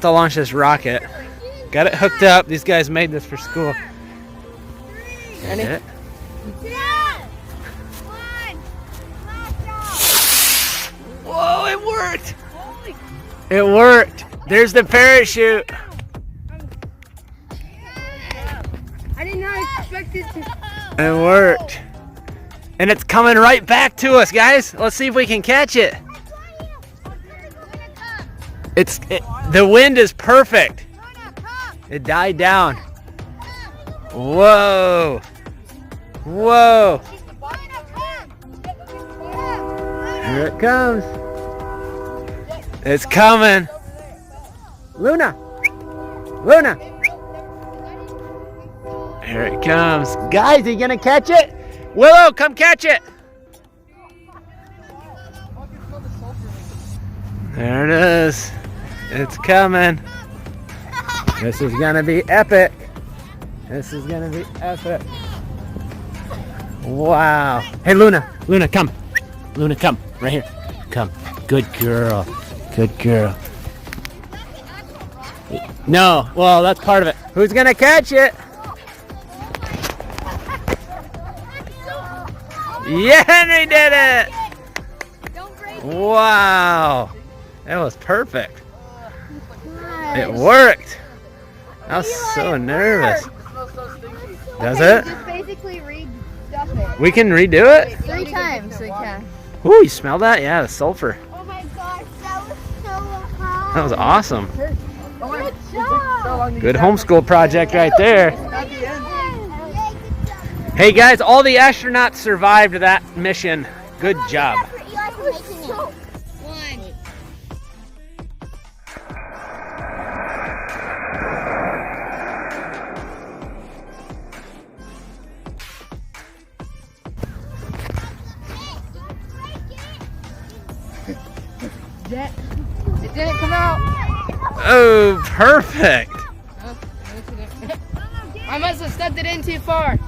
about to launch this rocket. Got it hooked up. These guys made this for school. Ready? It. Whoa, it worked! It worked! There's the parachute! I did not expect it to. It worked. And it's coming right back to us, guys. Let's see if we can catch it. The wind is perfect. It died down. Whoa. Whoa. Here it comes. It's coming. Luna. Luna. Here it comes. Guys, are you gonna catch it? Willow, come catch it. There it is. It's coming. This is gonna be epic. This is gonna be epic. Wow. Hey, Luna. Luna, come. Luna, come. Right here. Come. Good girl. Good girl. No. Well, that's part of it. Who's gonna catch it? Yeah, Henry did it! Wow. That was perfect. It worked. I was so nervous. Does it? Just basically restuff it. We can redo it? 3 times we can. Ooh, you smell that? Yeah, the sulfur. Oh my gosh, that was so hot. That was awesome. Good job. Good homeschool project right there. Hey guys, all the astronauts survived that mission. Good job. It didn't come out. Oh, perfect. I must have stepped it in too far.